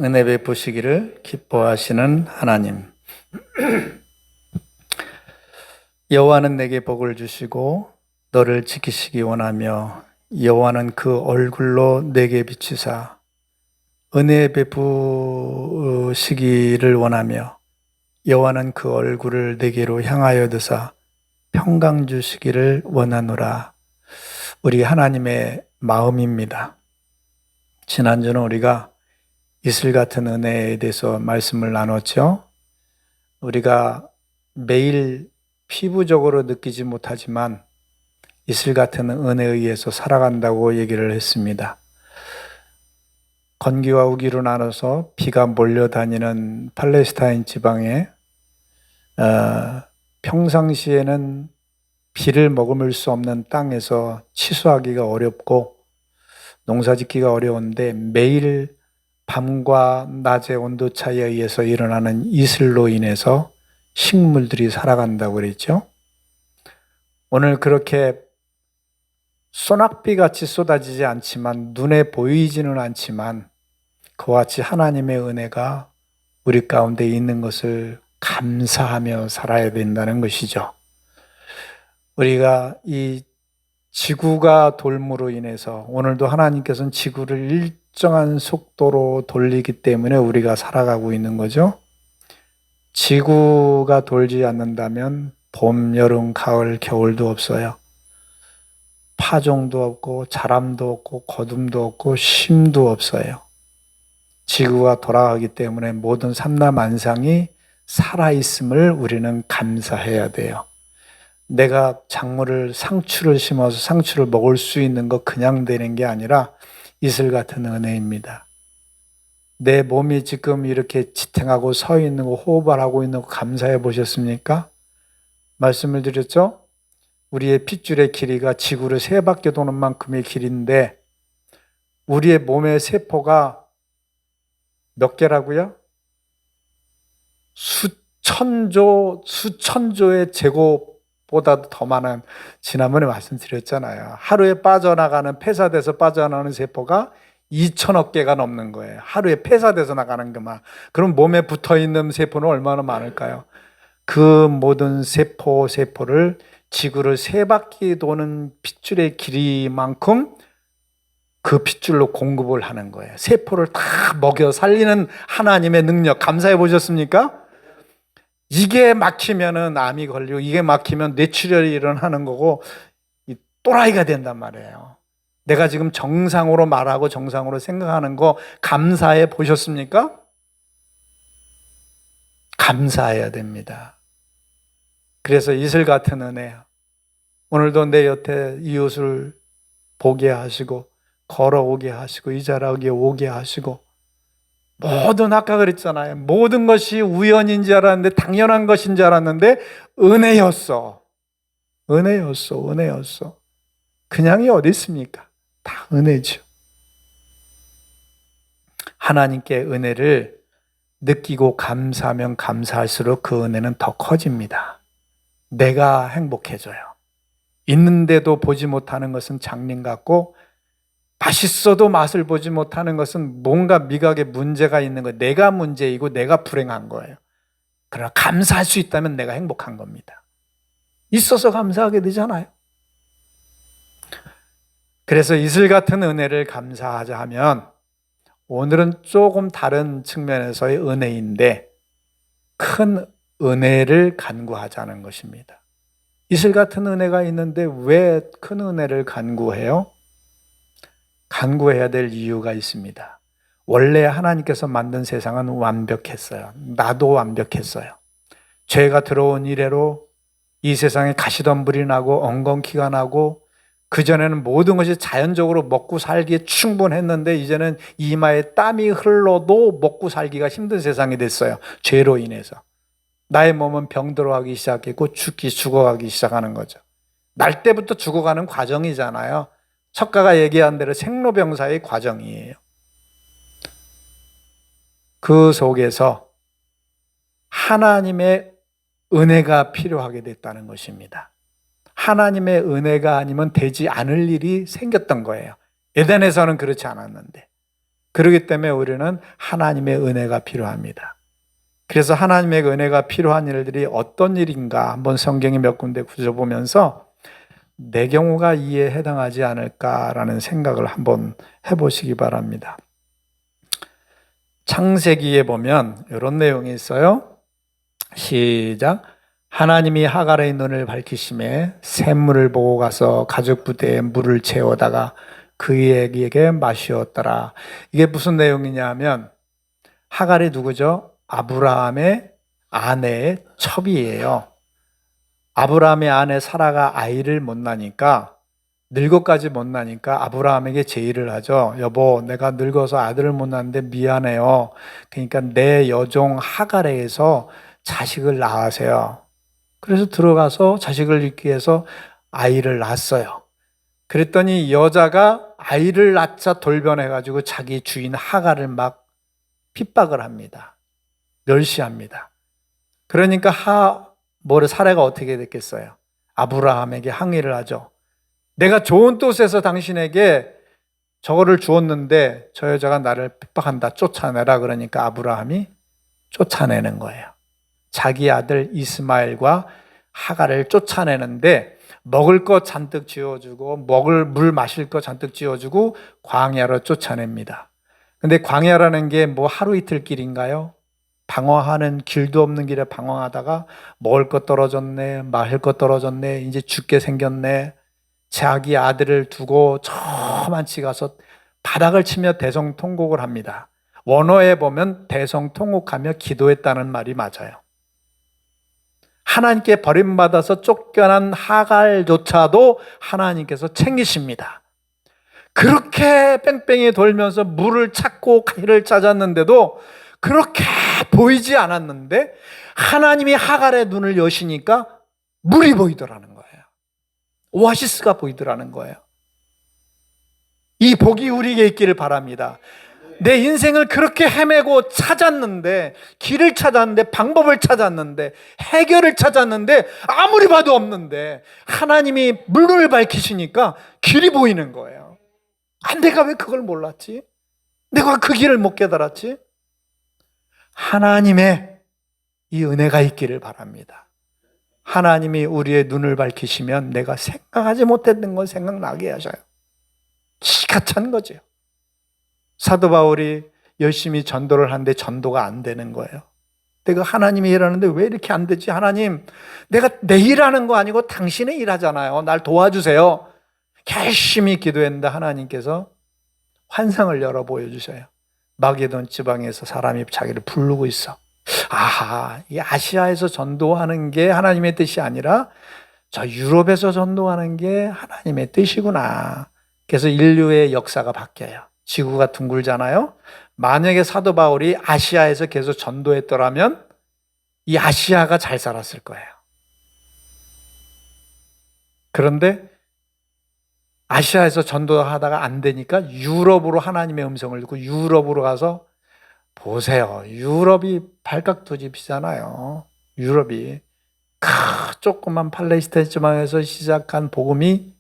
은혜 베푸시기를 기뻐하시는 하나님. 여호와는 내게 복을 주시고 너를 지키시기 원하며 여호와는 그 얼굴로 내게 비추사 은혜 베푸시기를 원하며 여호와는 그 얼굴을 내게로 향하여 드사 평강 주시기를 원하노라. 우리 하나님의 마음입니다. 지난주는 우리가 이슬 같은 은혜에 대해서 말씀을 나눴죠. 우리가 매일 피부적으로 느끼지 못하지만 이슬 같은 은혜에 의해서 살아간다고 얘기를 했습니다. 건기와 우기로 나눠서 비가 몰려다니는 팔레스타인 지방에 평상시에는 비를 머금을 수 없는 땅에서 치수하기가 어렵고 농사짓기가 어려운데 매일 밤과 낮의 온도 차이에 의해서 일어나는 이슬로 인해서 식물들이 살아간다고 그랬죠. 오늘 그렇게 소낙비 같이 쏟아지지 않지만 눈에 보이지는 않지만 그와 같이 하나님의 은혜가 우리 가운데 있는 것을 감사하며 살아야 된다는 것이죠. 우리가 이 지구가 돌므로 인해서 오늘도 하나님께서는 지구를 일정한 속도로 돌리기 때문에 우리가 살아가고 있는 거죠. 지구가 돌지 않는다면 봄, 여름, 가을, 겨울도 없어요. 파종도 없고 자람도 없고 거둠도 없고 쉼도 없어요. 지구가 돌아가기 때문에 모든 삼라만상이 살아있음을 우리는 감사해야 돼요. 내가 작물을 상추를 심어서 상추를 먹을 수 있는 거 그냥 되는 게 아니라 이슬 같은 은혜입니다. 내 몸이 지금 이렇게 지탱하고 서 있는 거 호흡을 하고 있는 거 감사해 보셨습니까? 말씀을 드렸죠? 우리의 핏줄의 길이가 지구를 3바퀴 도는 만큼의 길인데 우리의 몸의 세포가 몇 개라고요? 수천조의 제곱보다도 더 많은, 지난번에 말씀드렸잖아요. 하루에 빠져나가는, 폐사돼서 빠져나가는 세포가 2천억 개가 넘는 거예요. 하루에 폐사돼서 나가는 것만. 그럼 몸에 붙어있는 세포는 얼마나 많을까요? 그 모든 세포를 지구를 3바퀴 도는 핏줄의 길이만큼 그 핏줄로 공급을 하는 거예요. 세포를 다 먹여 살리는 하나님의 능력 감사해 보셨습니까? 이게 막히면은 암이 걸리고 이게 막히면 뇌출혈이 일어나는 거고 또라이가 된단 말이에요. 내가 지금 정상으로 말하고 정상으로 생각하는 거 감사해 보셨습니까? 감사해야 됩니다. 그래서 이슬 같은 은혜, 오늘도 내 옆에 이웃을 보게 하시고 걸어오게 하시고 이 자리에 오게 하시고 모든, 아까 그랬잖아요. 모든 것이 우연인 줄 알았는데 당연한 것인 줄 알았는데 은혜였어. 그냥이 어디 있습니까? 다 은혜죠. 하나님께 은혜를 느끼고 감사하면 감사할수록 그 은혜는 더 커집니다. 내가 행복해져요. 있는데도 보지 못하는 것은 장님 같고 맛있어도 맛을 보지 못하는 것은 뭔가 미각에 문제가 있는 거예요. 내가 문제이고 내가 불행한 거예요. 그러나 감사할 수 있다면 내가 행복한 겁니다. 있어서 감사하게 되잖아요. 그래서 이슬 같은 은혜를 감사하자 하면 오늘은 조금 다른 측면에서의 은혜인데 큰 은혜를 간구하자는 것입니다. 이슬 같은 은혜가 있는데 왜 큰 은혜를 간구해요? 간구해야 될 이유가 있습니다. 원래 하나님께서 만든 세상은 완벽했어요. 나도 완벽했어요. 죄가 들어온 이래로 이 세상에 가시덤불이 나고 엉겅퀴가 나고 그전에는 모든 것이 자연적으로 먹고 살기에 충분했는데 이제는 이마에 땀이 흘러도 먹고 살기가 힘든 세상이 됐어요. 죄로 인해서. 나의 몸은 병들어가기 시작했고 죽어가기 시작하는 거죠. 날 때부터 죽어가는 과정이잖아요. 석가가 얘기한 대로 생로병사의 과정이에요. 그 속에서 하나님의 은혜가 필요하게 됐다는 것입니다. 하나님의 은혜가 아니면 되지 않을 일이 생겼던 거예요. 에덴에서는 그렇지 않았는데 그렇기 때문에 우리는 하나님의 은혜가 필요합니다. 그래서 하나님의 은혜가 필요한 일들이 어떤 일인가 한번 성경에 몇 군데 구져보면서 내 경우가 이에 해당하지 않을까라는 생각을 한번 해보시기 바랍니다. 창세기에 보면 이런 내용이 있어요. 시작. 하나님이 하갈의 눈을 밝히심에 샘물을 보고 가서 가죽 부대에 물을 채우다가 그에게 마시었더라. 이게 무슨 내용이냐 하면 하갈이 누구죠? 아브라함의 아내의 첩이에요. 아브라함의 아내 사라가 아이를 못 낳으니까, 늙어까지 못 낳으니까 아브라함에게 제의를 하죠. 여보, 내가 늙어서 아들을 못 낳는데 미안해요. 그러니까 내 여종 하갈에게서 자식을 낳으세요. 그래서 들어가서 자식을 낳기 위해서 아이를 낳았어요. 그랬더니 여자가 아이를 낳자 돌변해가지고 자기 주인 하갈을 막 핍박을 합니다. 멸시합니다. 그러니까 사례가 어떻게 됐겠어요? 아브라함에게 항의를 하죠. 내가 좋은 뜻에서 당신에게 저거를 주었는데 저 여자가 나를 핍박한다, 쫓아내라. 그러니까 아브라함이 쫓아내는 거예요. 자기 아들 이스마엘과 하갈을 쫓아내는데 먹을 것 잔뜩 지어주고 물 마실 것 잔뜩 지어주고 광야로 쫓아냅니다. 근데 광야라는 게 뭐 하루 이틀 길인가요? 방황하는 길도 없는 길에 방황하다가 먹을 것 떨어졌네, 마실 것 떨어졌네, 이제 죽게 생겼네. 자기 아들을 두고 저만치 가서 바닥을 치며 대성통곡을 합니다. 원어에 보면 대성통곡하며 기도했다는 말이 맞아요. 하나님께 버림받아서 쫓겨난 하갈조차도 하나님께서 챙기십니다. 그렇게 뺑뺑이 돌면서 물을 찾고 길을 찾았는데도 그렇게 보이지 않았는데 하나님이 하갈의 눈을 여시니까 물이 보이더라는 거예요. 오아시스가 보이더라는 거예요. 이 복이 우리에게 있기를 바랍니다. 내 인생을 그렇게 헤매고 찾았는데, 길을 찾았는데, 방법을 찾았는데, 해결을 찾았는데 아무리 봐도 없는데 하나님이 물을 밝히시니까 길이 보이는 거예요. 내가 왜 그걸 몰랐지? 내가 그 길을 못 깨달았지? 하나님의 이 은혜가 있기를 바랍니다. 하나님이 우리의 눈을 밝히시면 내가 생각하지 못했던 건 생각나게 하셔요. 기가 찬 거죠. 사도 바울이 열심히 전도를 하는데 전도가 안 되는 거예요. 내가 하나님이 일하는데 왜 이렇게 안 되지? 하나님, 내가 내 일하는 거 아니고 당신의 일하잖아요. 날 도와주세요. 열심히 기도했는데 하나님께서 환상을 열어 보여주셔요. 마게돈 지방에서 사람이 자기를 부르고 있어. 아하, 이 아시아에서 전도하는 게 하나님의 뜻이 아니라 저 유럽에서 전도하는 게 하나님의 뜻이구나. 그래서 인류의 역사가 바뀌어요. 지구가 둥글잖아요. 만약에 사도 바울이 아시아에서 계속 전도했더라면 이 아시아가 잘 살았을 거예요. 그런데 아시아에서 전도하다가 안 되니까 유럽으로 하나님의 음성을 듣고 유럽으로 가서 보세요. 유럽이 발칵 뒤집히잖아요. 유럽이 조그만 팔레스타인 지방에서 시작한 복음이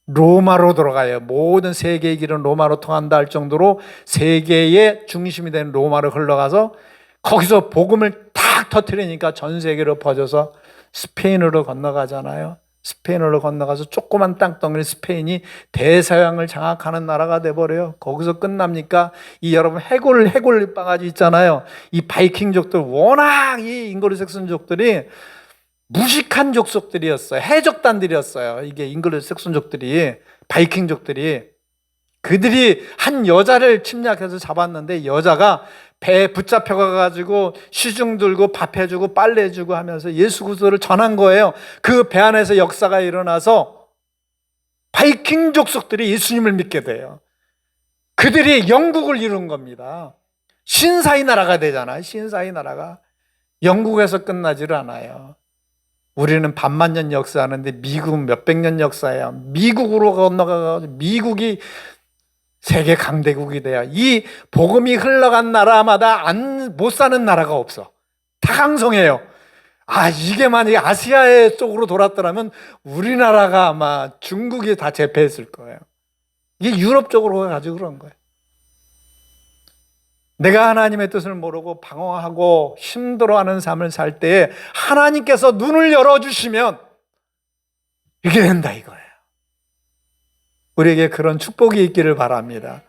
로마로 들어가요. 모든 세계의 길은 로마로 통한다 할 정도로 세계의 중심이 되는 로마로 흘러가서 거기서 복음을 탁 터뜨리니까 전 세계로 퍼져서 스페인으로 건너가잖아요. 스페인으로 건너가서 조그만 땅덩어리 스페인이 대서양을 장악하는 나라가 돼버려요. 거기서 끝납니까? 이 여러분 해골 바가지 있잖아요. 이 바이킹족들 워낙 이 잉글로색슨족들이 무식한 족속들이었어요. 해적단들이었어요. 이게 잉글로색슨족들이, 바이킹족들이. 그들이 한 여자를 침략해서 잡았는데 여자가 배에 붙잡혀 가지고 시중 들고 밥 해주고 빨래 해주고 하면서 예수 그리스도를 전한 거예요. 그 배 안에서 역사가 일어나서 바이킹 족속들이 예수님을 믿게 돼요. 그들이 영국을 이룬 겁니다. 신사의 나라가 되잖아요. 신사의 나라가. 영국에서 끝나지를 않아요. 우리는 반만 년 역사하는데 미국은 몇백 년 역사예요. 미국으로 건너가서 미국이 세계 강대국이 돼야 이 복음이 흘러간 나라마다 못 사는 나라가 없어. 다 강성해요. 이게 만약에 아시아의 쪽으로 돌았더라면 우리나라가 아마 중국이 다 제패했을 거예요. 이게 유럽 쪽으로 가지고 그런 거예요. 내가 하나님의 뜻을 모르고 방황하고 힘들어하는 삶을 살 때에 하나님께서 눈을 열어주시면 이게 된다 이거예요. 우리에게 그런 축복이 있기를 바랍니다.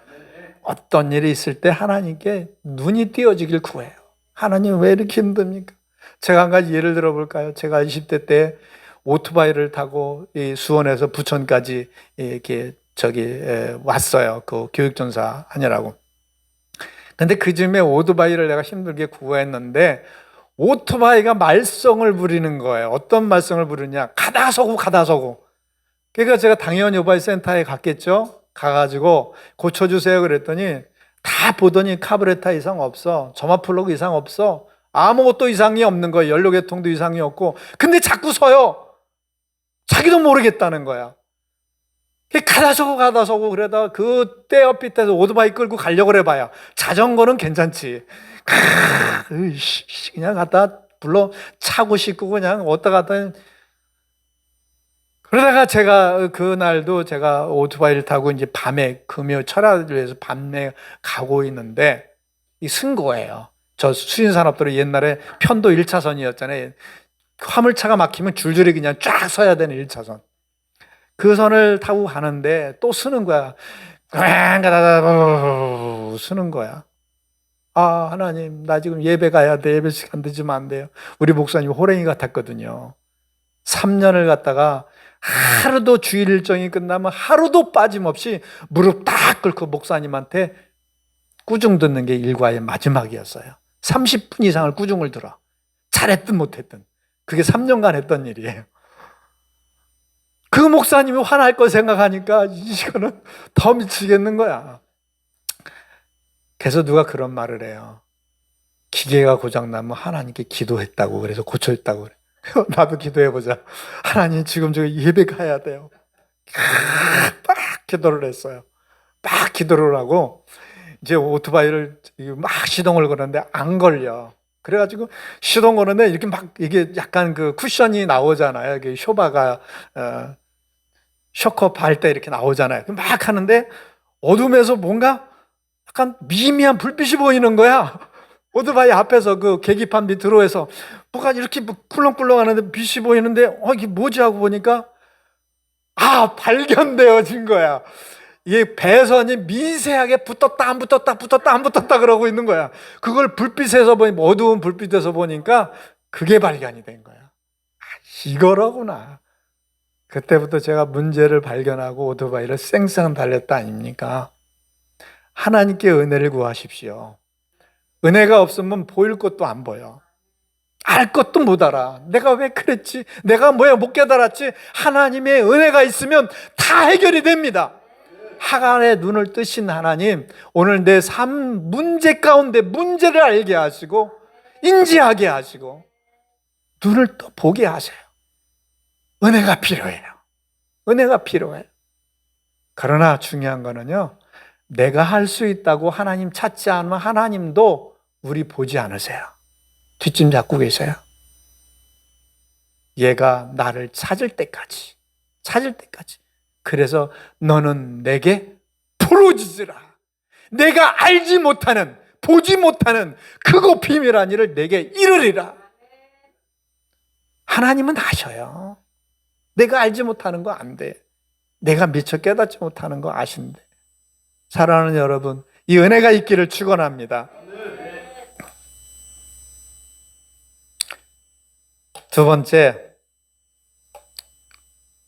어떤 일이 있을 때 하나님께 눈이 띄어지길 구해요. 하나님 왜 이렇게 힘듭니까? 제가 한 가지 예를 들어볼까요? 제가 20대 때 오토바이를 타고 이 수원에서 부천까지 이렇게 왔어요. 그 교육전사 하느라고. 근데 그 즈음에 오토바이를 내가 힘들게 구했는데 오토바이가 말썽을 부리는 거예요. 어떤 말썽을 부르냐? 가다 서고 가다 서고. 그러니까 제가 당연히 오토바이 센터에 갔겠죠. 가가지고 고쳐주세요 그랬더니 다 보더니 카브레타 이상 없어, 점화 플러그 이상 없어, 아무것도 이상이 없는 거예요. 연료계통도 이상이 없고. 근데 자꾸 서요. 자기도 모르겠다는 거야. 가다 서고 그러다가 그 떼어빛에서 오토바이 끌고 가려고 해봐야 자전거는 괜찮지. 그냥 갖다 불러 차고 싣고 그냥 왔다 갔다. 그러다가 제가 그날도 제가 오토바이를 타고 이제 밤에 금요 철학을 위해서 밤에 가고 있는데 쓴 거예요. 저 수신산업도로 옛날에 편도 1차선이었잖아요. 화물차가 막히면 줄줄이 그냥 쫙 서야 되는 1차선. 그 선을 타고 가는데 또 쓰는 거야. 쓰는 거야. 아, 하나님, 나 지금 예배 가야 돼. 예배 시간 늦으면 안 돼요. 우리 목사님 호랭이 같았거든요. 3년을 갔다가 하루도 주일 일정이 끝나면 하루도 빠짐없이 무릎 딱 꿇고 목사님한테 꾸중 듣는 게 일과의 마지막이었어요. 30분 이상을 꾸중을 들어. 잘했든 못했든. 그게 3년간 했던 일이에요. 그 목사님이 화날 거 생각하니까 이거는 더 미치겠는 거야. 그래서 누가 그런 말을 해요. 기계가 고장나면 하나님께 기도했다고 그래서 고쳐있다고 그래. 나도 기도해보자. 하나님 지금 저 예배 가야 돼요. 막 기도를 했어요. 막 기도를 하고 이제 오토바이를 막 시동을 거는데 안 걸려. 그래가지고 시동 거는데 이렇게 막 이게 약간 그 쿠션이 나오잖아요. 이게 쇼바가 쇼크업 할 때 이렇게 나오잖아요. 막 하는데 어둠에서 뭔가 약간 미미한 불빛이 보이는 거야. 오토바이 앞에서 그 계기판 밑으로 해서 뭐가 이렇게 꿀렁꿀렁 하는데 빛이 보이는데 이게 뭐지 하고 보니까 발견되어진 거야. 이게 배선이 미세하게 붙었다 안 붙었다 붙었다 안 붙었다 그러고 있는 거야. 그걸 불빛에서 어두운 불빛에서 보니까 그게 발견이 된 거야. 이거로구나. 그때부터 제가 문제를 발견하고 오토바이를 쌩쌩 달렸다 아닙니까? 하나님께 은혜를 구하십시오. 은혜가 없으면 보일 것도 안 보여. 알 것도 못 알아. 내가 왜 그랬지? 내가 뭐야 못 깨달았지? 하나님의 은혜가 있으면 다 해결이 됩니다. 하간의 눈을 뜨신 하나님, 오늘 내 삶 문제 가운데 문제를 알게 하시고 인지하게 하시고 눈을 또 보게 하세요. 은혜가 필요해요. 은혜가 필요해요. 그러나 중요한 거는요, 내가 할 수 있다고 하나님 찾지 않으면 하나님도 우리 보지 않으세요. 뒷짐 잡고 계세요. 얘가 나를 찾을 때까지. 그래서 너는 내게 부르짖으라. 내가 알지 못하는, 보지 못하는 크고 비밀한 일을 내게 이르리라. 하나님은 아셔요. 내가 알지 못하는 거 안 돼. 내가 미처 깨닫지 못하는 거 아신데. 사랑하는 여러분, 이 은혜가 있기를 축원합니다. 두 번째,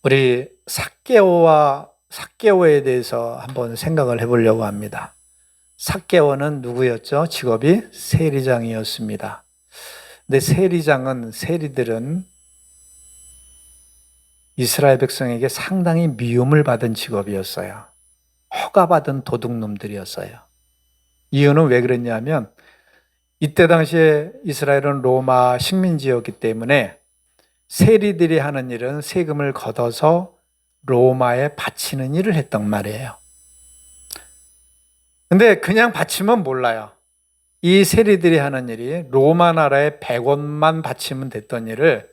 우리 삭개오에 대해서 한번 생각을 해보려고 합니다. 삭개오는 누구였죠? 직업이 세리장이었습니다. 근데 세리들은 이스라엘 백성에게 상당히 미움을 받은 직업이었어요. 허가받은 도둑놈들이었어요. 이유는 왜 그랬냐면 이때 당시에 이스라엘은 로마 식민지였기 때문에 세리들이 하는 일은 세금을 걷어서 로마에 바치는 일을 했단 말이에요. 근데 그냥 바치면 몰라요. 이 세리들이 하는 일이 로마 나라에 100원만 바치면 됐던 일을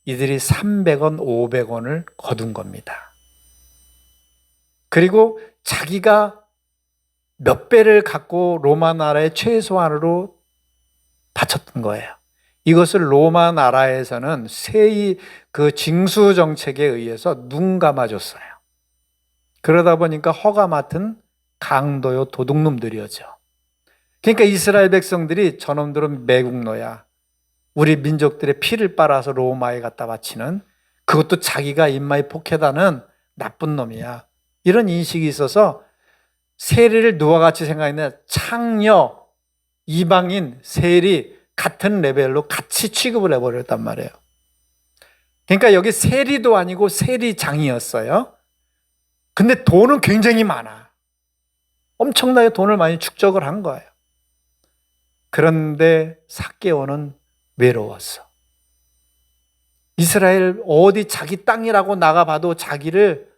이들이 300원, 500원을 거둔 겁니다. 그리고 자기가 몇 배를 갖고 로마 나라의 최소한으로 바쳤던 거예요. 이것을 로마 나라에서는 세의 그 징수 정책에 의해서 눈 감아줬어요. 그러다 보니까 허가 맡은 강도요 도둑놈들이었죠. 그러니까 이스라엘 백성들이 저놈들은 매국노야, 우리 민족들의 피를 빨아서 로마에 갖다 바치는, 그것도 자기가 입마에 폭해다는 나쁜 놈이야, 이런 인식이 있어서 세리를 누와 같이 생각했는데 창녀, 이방인, 세리 같은 레벨로 같이 취급을 해버렸단 말이에요. 그러니까 여기 세리도 아니고 세리장이었어요. 근데 돈은 굉장히 많아. 엄청나게 돈을 많이 축적을 한 거예요. 그런데 삭개오는 외로웠어. 이스라엘 어디 자기 땅이라고 나가봐도 자기를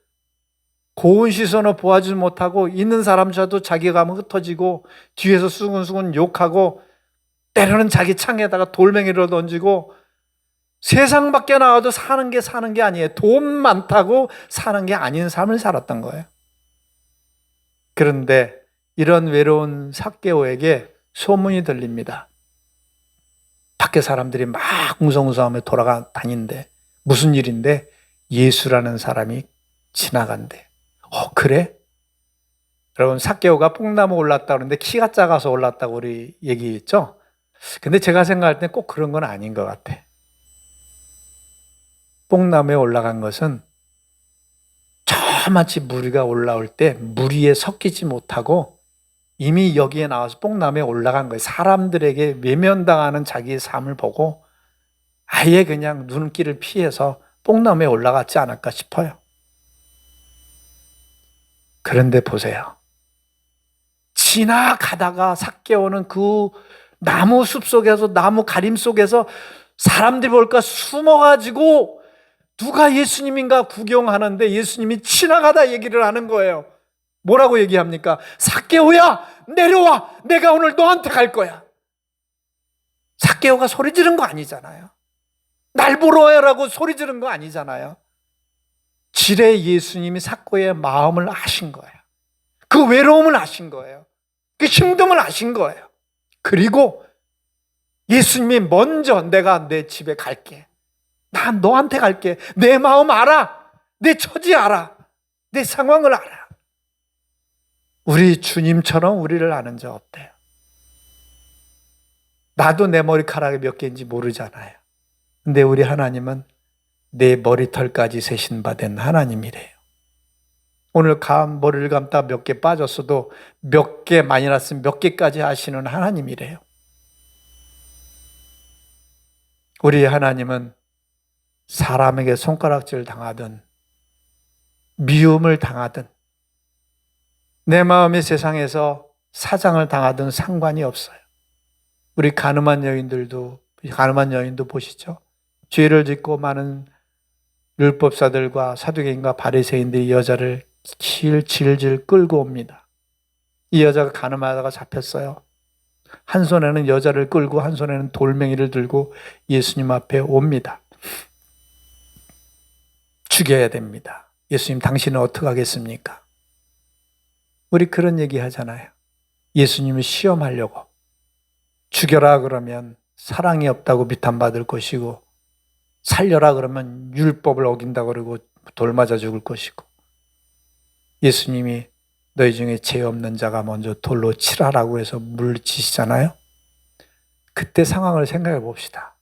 고운 시선으로 보아주지 못하고, 있는 사람조차도 자기가 가면 흩어지고 뒤에서 수근수근 욕하고 때로는 자기 창에다가 돌멩이를 던지고, 세상 밖에 나와도 사는 게 아니에요. 돈 많다고 사는 게 아닌 삶을 살았던 거예요. 그런데 이런 외로운 삭개오에게 소문이 들립니다. 밖에 사람들이 막 웅성웅성하며 돌아다니는데 무슨 일인데 예수라는 사람이 지나간대. 그래? 여러분, 삭개오가 뽕나무 올랐다 그러는데 키가 작아서 올랐다고 우리 얘기했죠? 근데 제가 생각할 때 꼭 그런 건 아닌 것 같아. 뽕나무에 올라간 것은 저마치 무리가 올라올 때 무리에 섞이지 못하고 이미 여기에 나와서 뽕나무에 올라간 거예요. 사람들에게 외면당하는 자기의 삶을 보고 아예 그냥 눈길을 피해서 뽕나무에 올라갔지 않을까 싶어요. 그런데 보세요. 지나가다가 삭개오는 그 나무 숲 속에서, 나무 가림 속에서 사람들이 볼까 숨어가지고 누가 예수님인가 구경하는데 예수님이 지나가다 얘기를 하는 거예요. 뭐라고 얘기합니까? 삭개오야, 내려와. 내가 오늘 너한테 갈 거야. 삭개오가 소리 지른 거 아니잖아요. 날 보러 와라고 소리 지른 거 아니잖아요. 지레 예수님이 삭개오의 마음을 아신 거예요. 그 외로움을 아신 거예요. 그 힘듦을 아신 거예요. 그리고 예수님이 먼저 내가 내 집에 갈게. 난 너한테 갈게. 내 마음 알아. 내 처지 알아. 내 상황을 알아. 우리 주님처럼 우리를 아는 자 없대요. 나도 내 머리카락이 몇 개인지 모르잖아요. 근데 우리 하나님은 내 머리털까지 세신 바 된 하나님이래요. 오늘 머리를 감다 몇 개 빠졌어도 몇 개 많이 났으면 몇 개까지 하시는 하나님이래요. 우리 하나님은 사람에게 손가락질 당하든 미움을 당하든 내 마음의 세상에서 사장을 당하든 상관이 없어요. 우리 가늠한 여인도 보시죠. 죄를 짓고 많은 율법사들과 사두개인과 바리새인들이 여자를 질질 끌고 옵니다. 이 여자가 가늠하다가 잡혔어요. 한 손에는 여자를 끌고 한 손에는 돌멩이를 들고 예수님 앞에 옵니다. 죽여야 됩니다. 예수님, 당신은 어떻게 하겠습니까? 우리 그런 얘기 하잖아요. 예수님을 시험하려고. 죽여라 그러면 사랑이 없다고 비판받을 것이고, 살려라 그러면 율법을 어긴다고 그러고 돌 맞아 죽을 것이고, 예수님이 너희 중에 죄 없는 자가 먼저 돌로 치라라고 해서 물리치시잖아요. 그때 상황을 생각해 봅시다.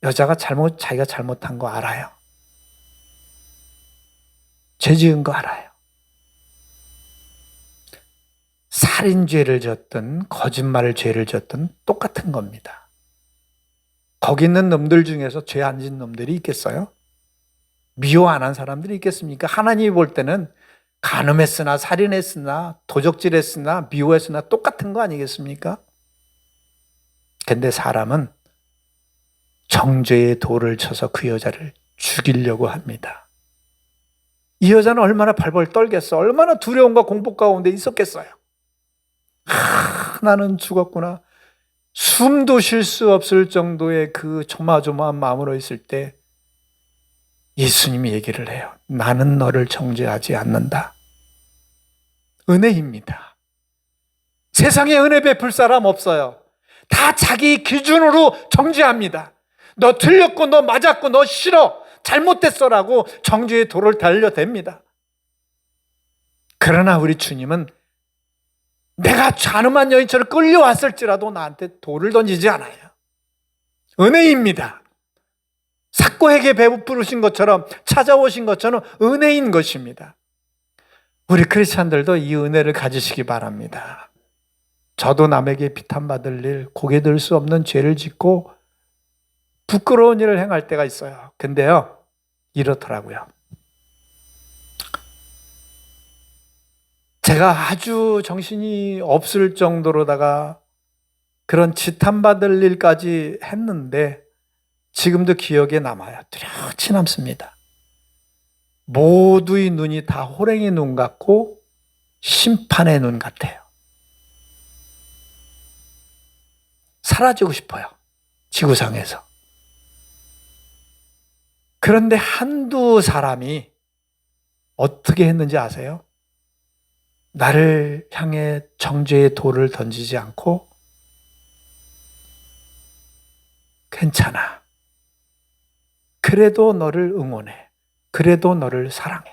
여자가 자기가 잘못한 거 알아요. 죄 지은 거 알아요. 살인죄를 졌든 거짓말 죄를 졌든 똑같은 겁니다. 거기 있는 놈들 중에서 죄 안 진 놈들이 있겠어요? 미워 안 한 사람들이 있겠습니까? 하나님이 볼 때는 간음했으나 살인했으나 도적질했으나 미워했으나 똑같은 거 아니겠습니까? 근데 사람은 정죄의 돌을 쳐서 그 여자를 죽이려고 합니다. 이 여자는 얼마나 발벌 떨겠어. 얼마나 두려움과 공포 가운데 있었겠어요. 나는 죽었구나. 숨도 쉴 수 없을 정도의 그 조마조마한 마음으로 있을 때 예수님이 얘기를 해요. 나는 너를 정죄하지 않는다. 은혜입니다. 세상에 은혜 베풀 사람 없어요. 다 자기 기준으로 정죄합니다. 너 틀렸고 너 맞았고 너 싫어 잘못됐어라고 정죄의 돌을 달려댑니다. 그러나 우리 주님은 내가 좌능한 여인처럼 끌려왔을지라도 나한테 돌을 던지지 않아요. 은혜입니다. 삭고에게 베푸르신 것처럼 찾아오신 것처럼 은혜인 것입니다. 우리 크리스찬들도 이 은혜를 가지시기 바랍니다. 저도 남에게 비탄받을 일, 고개 들 수 없는 죄를 짓고 부끄러운 일을 행할 때가 있어요. 근데요, 이렇더라고요. 제가 아주 정신이 없을 정도로다가 그런 지탄받을 일까지 했는데 지금도 기억에 남아요. 뚜렷이 남습니다. 모두의 눈이 다 호랭이 눈 같고 심판의 눈 같아요. 사라지고 싶어요. 지구상에서. 그런데 한두 사람이 어떻게 했는지 아세요? 나를 향해 정죄의 돌을 던지지 않고 괜찮아. 그래도 너를 응원해. 그래도 너를 사랑해.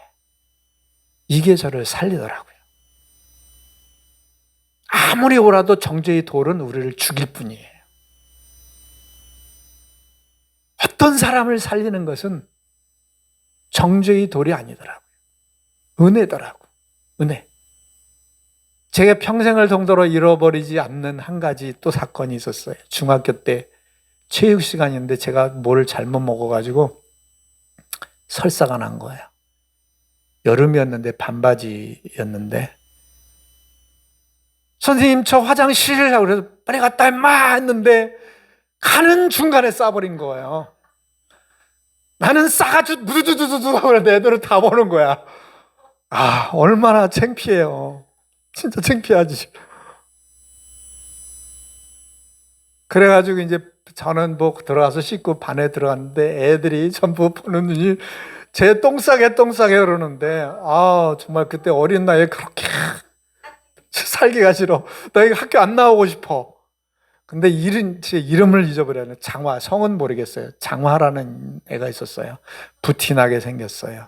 이게 저를 살리더라고요. 아무리 오라도 정죄의 돌은 우리를 죽일 뿐이에요. 어떤 사람을 살리는 것은 정죄의 돌이 아니더라고요. 은혜더라고요. 은혜. 제가 평생을 동도로 잃어버리지 않는 한 가지 또 사건이 있었어요. 중학교 때 체육 시간인데 제가 뭘 잘못 먹어가지고 설사가 난 거예요. 여름이었는데 반바지였는데 선생님 저 화장실 하고 그래서 빨리 갔다 임마 했는데 가는 중간에 싸버린 거예요. 나는 싸가지고 무두두두두 하고 애들을 다 보는 거야. 아, 얼마나 창피해요. 진짜 창피하지. 그래가지고 이제 저는 뭐 들어가서 씻고 반에 들어갔는데 애들이 전부 보는 눈이 제 똥싸게 그러는데 아 정말 그때 어린 나이에 그렇게 살기가 싫어. 나 이거 학교 안 나오고 싶어. 근데 제 이름을 잊어버렸네. 장화, 성은 모르겠어요. 장화라는 애가 있었어요. 부티나게 생겼어요.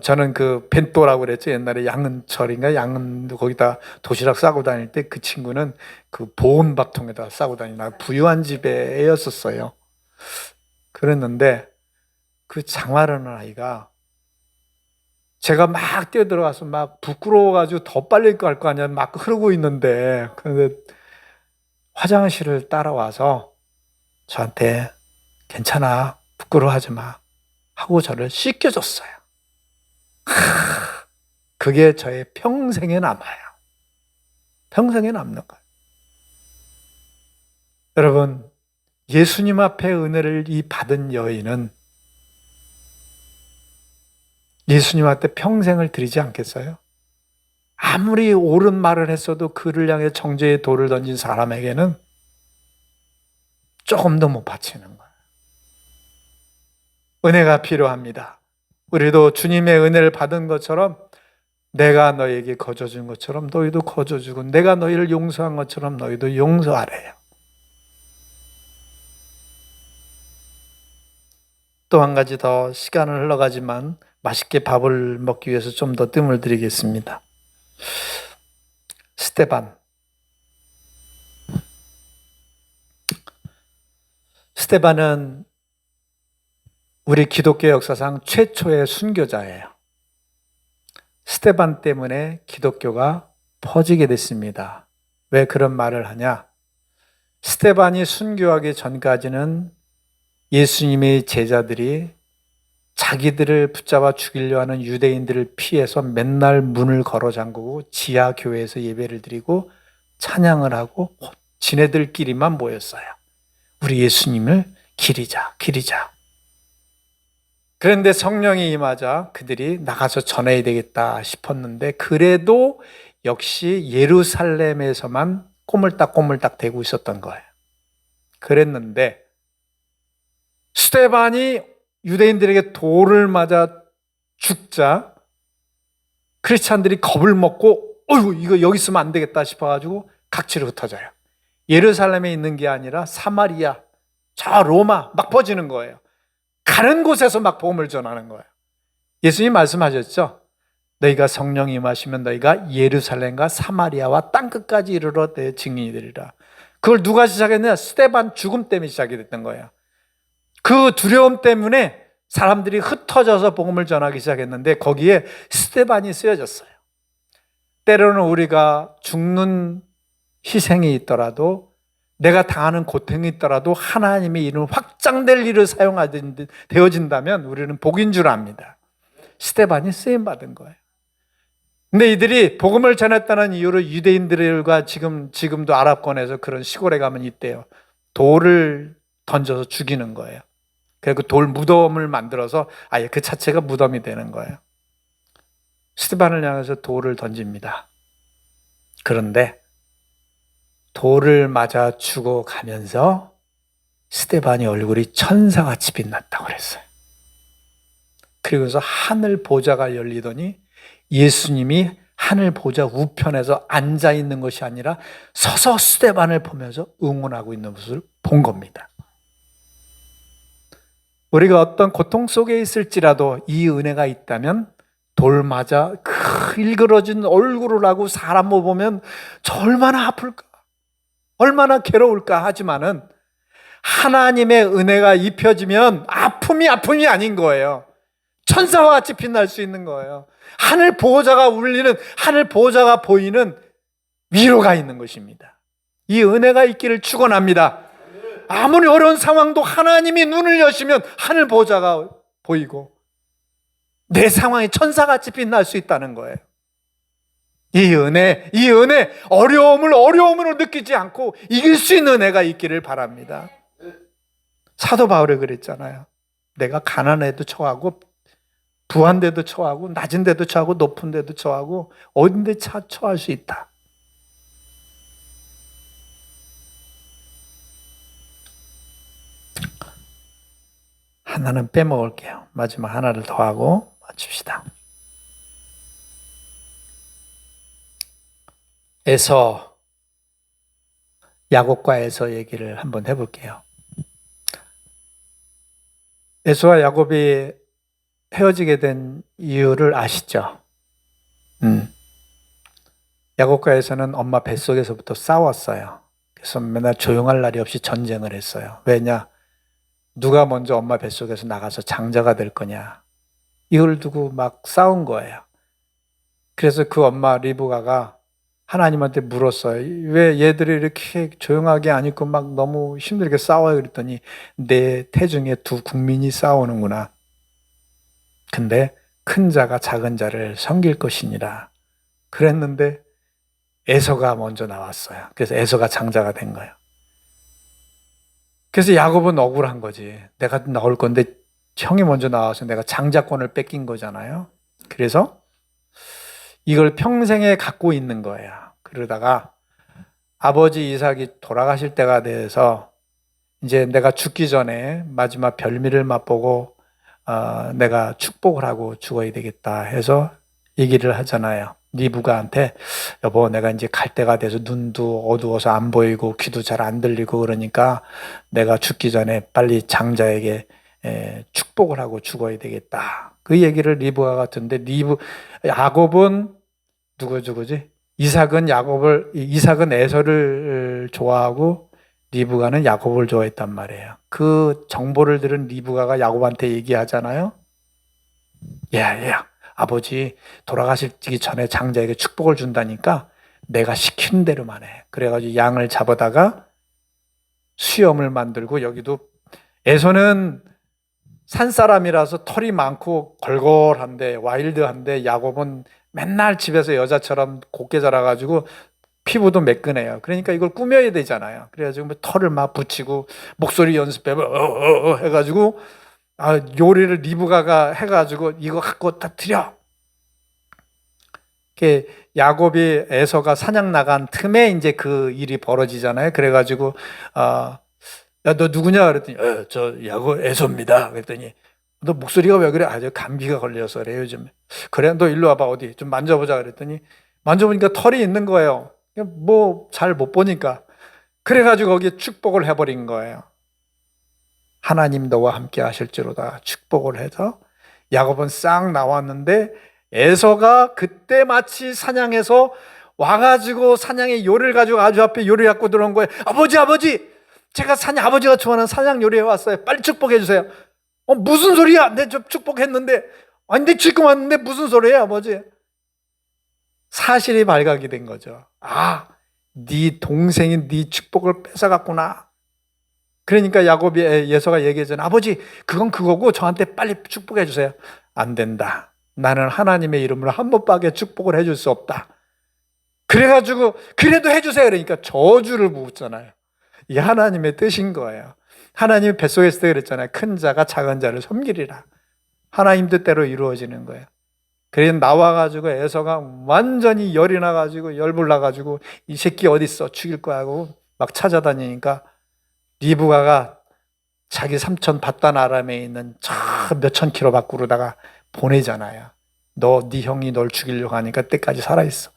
저는 그 벤또라고 그랬죠. 옛날에 양은철인가 양은 거기다 도시락 싸고 다닐 때 그 친구는 그 보온밥통에다 싸고 다니나 부유한 집의 애였었어요. 그랬는데 그 장화라는 아이가 제가 막 뛰어들어가서 막 부끄러워가지고 더 빨리 갈 거 아니야. 막 흐르고 있는데 근데 화장실을 따라와서 저한테 괜찮아 부끄러워하지 마 하고 저를 씻겨줬어요. 그게 저의 평생에 남아요. 평생에 남는 거예요. 여러분, 예수님 앞에 은혜를 이 받은 여인은 예수님 앞에 평생을 드리지 않겠어요? 아무리 옳은 말을 했어도 그를 향해 정죄의 돌을 던진 사람에게는 조금 더 못 바치는 거예요. 은혜가 필요합니다. 우리도 주님의 은혜를 받은 것처럼 내가 너에게 거저준 것처럼 너희도 거저주고 내가 너희를 용서한 것처럼 너희도 용서하래요. 또 한 가지 더 시간은 흘러가지만 맛있게 밥을 먹기 위해서 좀 더 뜸을 들이겠습니다. 스데반은 우리 기독교 역사상 최초의 순교자예요. 스데반 때문에 기독교가 퍼지게 됐습니다. 왜 그런 말을 하냐? 스데반이 순교하기 전까지는 예수님의 제자들이 자기들을 붙잡아 죽이려 하는 유대인들을 피해서 맨날 문을 걸어 잠그고 지하 교회에서 예배를 드리고 찬양을 하고 지네들끼리만 모였어요. 우리 예수님을 기리자. 그런데 성령이 임하자 그들이 나가서 전해야 되겠다 싶었는데 그래도 역시 예루살렘에서만 꼬물딱 대고 있었던 거예요. 그랬는데 스데반이 유대인들에게 돌을 맞아 죽자 크리스찬들이 겁을 먹고 어이구, 이거 여기 있으면 안 되겠다 싶어가지고 각지로 흩어져요. 예루살렘에 있는 게 아니라 사마리아, 저 로마 막 퍼지는 거예요. 가는 곳에서 막 복음을 전하는 거예요. 예수님 말씀하셨죠? 너희가 성령이 임하시면 너희가 예루살렘과 사마리아와 땅끝까지 이르러 내 증인이 되리라. 그걸 누가 시작했냐? 스데반 죽음 때문에 시작이 됐던 거예요. 그 두려움 때문에 사람들이 흩어져서 복음을 전하기 시작했는데 거기에 스데반이 쓰여졌어요. 때로는 우리가 죽는 희생이 있더라도, 내가 당하는 고통이 있더라도 하나님의 이름 확장될 일을 되어진다면 우리는 복인 줄 압니다. 스데반이 쓰임받은 거예요. 근데 이들이 복음을 전했다는 이유로 유대인들과 지금도 아랍권에서 그런 시골에 가면 있대요. 돌을 던져서 죽이는 거예요. 그리고 돌 무덤을 만들어서 아예 그 자체가 무덤이 되는 거예요. 스데반을 향해서 돌을 던집니다. 그런데 돌을 맞아 죽어가면서 스데반의 얼굴이 천사같이 빛났다고 그랬어요. 그리고서 하늘 보좌가 열리더니 예수님이 하늘 보좌 우편에서 앉아 있는 것이 아니라 서서 스데반을 보면서 응원하고 있는 모습을 본 겁니다. 우리가 어떤 고통 속에 있을지라도 이 은혜가 있다면 돌 맞아 일그러진 얼굴을 하고 사람을 보면 저 얼마나 아플까, 얼마나 괴로울까 하지만은 하나님의 은혜가 입혀지면 아픔이 아닌 거예요. 천사와 같이 빛날 수 있는 거예요. 하늘 보호자가 울리는, 하늘 보호자가 보이는 위로가 있는 것입니다. 이 은혜가 있기를 축원합니다. 아무리 어려운 상황도 하나님이 눈을 여시면 하늘 보호자가 보이고 내 상황이 천사같이 빛날 수 있다는 거예요. 이 은혜, 어려움으로 느끼지 않고 이길 수 있는 은혜가 있기를 바랍니다. 사도 바울이 그랬잖아요. 내가 가난해도 처하고 부한 데도 처하고 낮은 데도 처하고 높은 데도 처하고 어딘데 처할 수 있다. 하나는 빼먹을게요. 마지막 하나를 더 하고 마칩시다. 에서, 야곱과 에서 얘기를 한번 해볼게요. 에서와 야곱이 헤어지게 된 이유를 아시죠? 야곱과 에서는 엄마 뱃속에서부터 싸웠어요. 그래서 맨날 조용할 날이 없이 전쟁을 했어요. 왜냐? 누가 먼저 엄마 뱃속에서 나가서 장자가 될 거냐, 이걸 두고 막 싸운 거예요. 그래서 그 엄마 리브가가 하나님한테 물었어요. 왜 얘들이 이렇게 조용하게 안 있고 막 너무 힘들게 싸워요? 그랬더니 내 태중에 두 국민이 싸우는구나. 근데 큰 자가 작은 자를 섬길 것이니라 그랬는데 에서가 먼저 나왔어요. 그래서 에서가 장자가 된 거예요. 그래서 야곱은 억울한 거지. 내가 나올 건데 형이 먼저 나와서 내가 장자권을 뺏긴 거잖아요. 그래서 이걸 평생에 갖고 있는 거예요. 그러다가 아버지 이삭이 돌아가실 때가 돼서 이제 내가 죽기 전에 마지막 별미를 맛보고 내가 축복을 하고 죽어야 되겠다 해서 얘기를 하잖아요. 리브가한테 여보, 내가 이제 갈 때가 돼서 눈도 어두워서 안 보이고 귀도 잘 안 들리고 그러니까 내가 죽기 전에 빨리 장자에게 축복을 하고 죽어야 되겠다. 그 얘기를 리브가 듣는데 야곱은 누구지? 이삭은 에서를 좋아하고 리브가는 야곱을 좋아했단 말이에요. 그 정보를 들은 리브가가 야곱한테 얘기하잖아요. 야, 아버지 돌아가시기 전에 장자에게 축복을 준다니까 내가 시키는 대로만 해. 그래가지고 양을 잡아다가 수염을 만들고, 여기도 에서는 산사람이라서 털이 많고 걸걸한데 와일드한데 야곱은 맨날 집에서 여자처럼 곱게 자라가지고 피부도 매끈해요. 그러니까 이걸 꾸며야 되잖아요. 그래가지고 털을 막 붙이고 목소리 연습해 해가지고 요리를 리브가가 해가지고 이거 갖고 다 드려. 야곱이 에서가 사냥 나간 틈에 이제 그 일이 벌어지잖아요. 그래가지고 야, 너 누구냐? 그랬더니 저 야곱 에서입니다. 그랬더니 너 목소리가 왜 그래? 저 감기가 걸려서 그래 요즘. 그래, 너 일로 와봐. 어디 좀 만져보자. 그랬더니 만져보니까 털이 있는 거예요. 뭐 잘 못 보니까. 그래가지고 거기에 축복을 해버린 거예요. 하나님 너와 함께 하실지로다 축복을 해서 야곱은 싹 나왔는데, 에서가 그때 마치 사냥해서 와가지고 사냥의 요리를 가지고 아주 앞에 요리 갖고 들어온 거예요. 아버지, 제가 아버지가 좋아하는 사냥 요리해 왔어요. 빨리 축복해 주세요. 무슨 소리야? 내 저 축복했는데. 아니, 내 지금 왔는데 무슨 소리야, 아버지? 사실이 발각이 된 거죠. 네 동생이 네 축복을 뺏어갔구나. 그러니까 에서가 얘기하잖아요. 아버지, 그건 그거고 저한테 빨리 축복해 주세요. 안 된다. 나는 하나님의 이름으로 한 번밖에 축복을 해줄 수 없다. 그래가지고 그래도 해주세요. 그러니까 저주를 부었잖아요. 이게 하나님의 뜻인 거예요. 하나님이 뱃속에 있을 때 그랬잖아요. 큰 자가 작은 자를 섬기리라. 하나님 뜻대로 이루어지는 거예요. 그래서 나와가지고 에서가 완전히 열이 나가지고 열불 나가지고 이 새끼 어딨어 죽일 거야 하고 막 찾아다니니까 리브가가 자기 삼촌 밧단 아람에 있는 저 몇천 킬로 밖으로다가 보내잖아요. 네 형이 널 죽이려고 하니까 때까지 살아있어.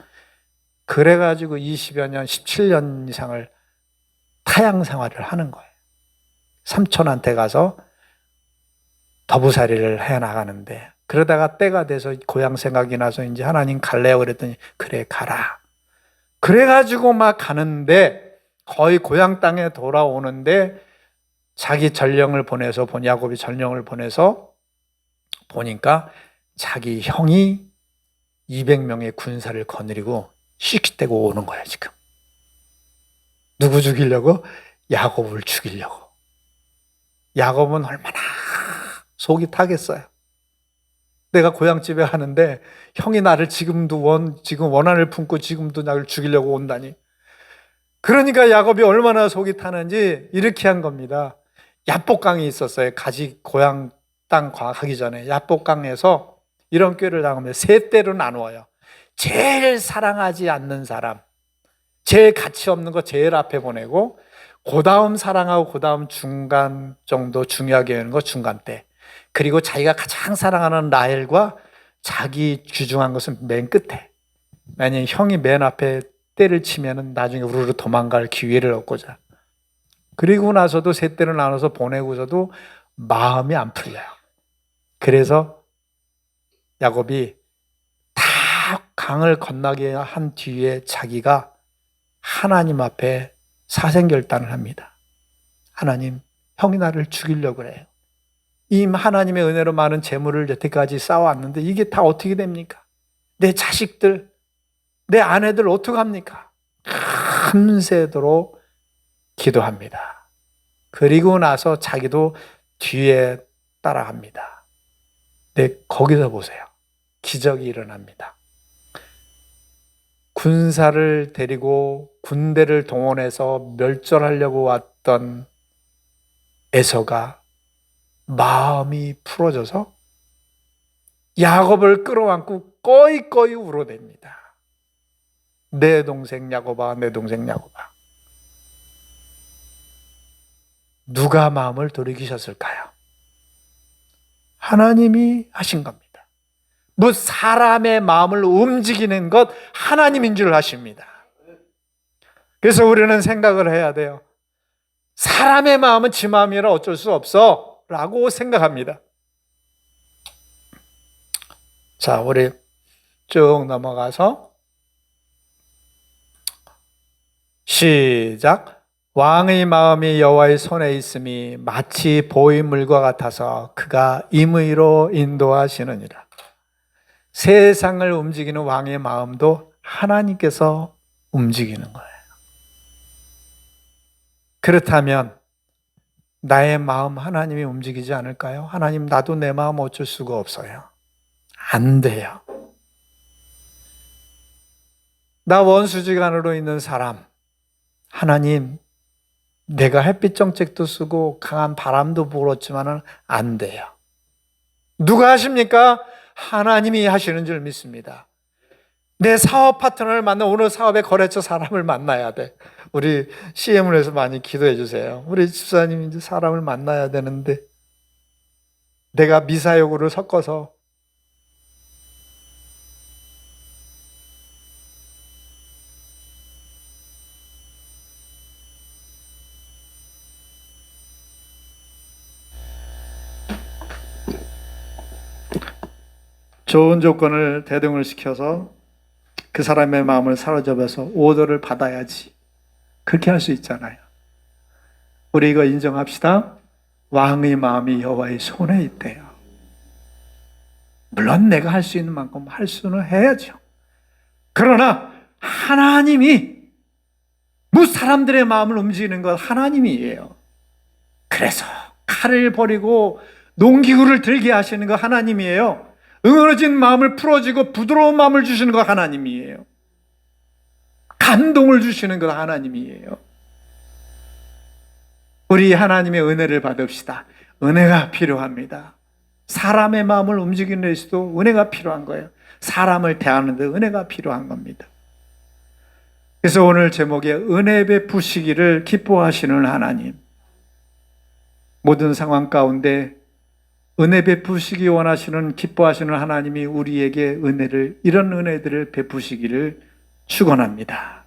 그래가지고 20여 년, 17년 이상을 타양 생활을 하는 거예요. 삼촌한테 가서 더부살이를 해나가는데, 그러다가 때가 돼서 고향 생각이 나서 이제 하나님 갈래요 그랬더니 그래 가라. 그래가지고 막 가는데 거의 고향 땅에 돌아오는데 자기 전령을 보내서 야곱이 전령을 보내서 보니까 자기 형이 200명의 군사를 거느리고 씩씩대고 오는 거야 지금. 누구 죽이려고? 야곱을 죽이려고. 야곱은 얼마나 속이 타겠어요. 내가 고향집에 가는데 형이 나를 지금 원한을 품고 지금도 나를 죽이려고 온다니. 그러니까 야곱이 얼마나 속이 타는지 이렇게 한 겁니다. 야복강이 있었어요. 고향 땅 가기 전에 야복강에서 이런 꾀를 당하면 세 대로 나누어요. 제일 사랑하지 않는 사람, 제일 가치 없는 거 제일 앞에 보내고, 그 다음 사랑하고 그 다음 중간 정도 중요하게 여는 거 중간 때, 그리고 자기가 가장 사랑하는 라헬과 자기 귀중한 것은 맨 끝에. 만약에 형이 맨 앞에 때를 치면은 나중에 우르르 도망갈 기회를 얻고자. 그리고 나서도 세 대를 나눠서 보내고서도 마음이 안 풀려요. 그래서 야곱이 다 강을 건너게 한 뒤에 자기가 하나님 앞에 사생결단을 합니다. 하나님, 형이 나를 죽이려고 그래요. 이 하나님의 은혜로 많은 재물을 여태까지 쌓아왔는데 이게 다 어떻게 됩니까? 내 자식들, 내 아내들 어떡합니까? 밤새도록 기도합니다. 그리고 나서 자기도 뒤에 따라갑니다. 네, 거기서 보세요. 기적이 일어납니다. 군사를 데리고 군대를 동원해서 멸절하려고 왔던 에서가 마음이 풀어져서 야곱을 끌어안고 꺼이꺼이 울어댑니다. 내 동생 야곱아, 내 동생 야곱아. 누가 마음을 돌이키셨을까요? 하나님이 하신 겁니다. 뭐 사람의 마음을 움직이는 것 하나님인 줄 아십니다. 그래서 우리는 생각을 해야 돼요. 사람의 마음은 지 마음이라 어쩔 수 없어 라고 생각합니다. 자, 우리 쭉 넘어가서 시작. 왕의 마음이 여호와의 손에 있음이 마치 보이물과 같아서 그가 임의로 인도하시느니라. 세상을 움직이는 왕의 마음도 하나님께서 움직이는 거예요. 그렇다면 나의 마음 하나님이 움직이지 않을까요? 하나님, 나도 내 마음 어쩔 수가 없어요. 안 돼요. 나 원수지간으로 있는 사람, 하나님, 내가 햇빛 정책도 쓰고 강한 바람도 불었지만은 안 돼요. 누가 하십니까? 하나님이 하시는 줄 믿습니다. 내 사업 파트너를 만나 오늘 사업의 거래처 사람을 만나야 돼. 우리 CM을 해서 많이 기도해 주세요. 우리 집사님이 이제 사람을 만나야 되는데 내가 미사여구를 섞어서 좋은 조건을 대등을 시켜서 그 사람의 마음을 사로잡아서 오더를 받아야지. 그렇게 할 수 있잖아요. 우리 이거 인정합시다. 왕의 마음이 여호와의 손에 있대요. 물론 내가 할 수 있는 만큼 할 수는 해야죠. 그러나 하나님이 사람들의 마음을 움직이는 건 하나님이에요. 그래서 칼을 버리고 농기구를 들게 하시는 거 하나님이에요. 응어러진 마음을 풀어주고 부드러운 마음을 주시는 거 하나님이에요. 감동을 주시는 거 하나님이에요. 우리 하나님의 은혜를 받읍시다. 은혜가 필요합니다. 사람의 마음을 움직이는 데서도 은혜가 필요한 거예요. 사람을 대하는 데 은혜가 필요한 겁니다. 그래서 오늘 제목에 은혜 베푸시기를 기뻐하시는 하나님. 모든 상황 가운데 은혜 베푸시기 원하시는 기뻐하시는 하나님이 우리에게 이런 은혜들을 베푸시기를 축원합니다.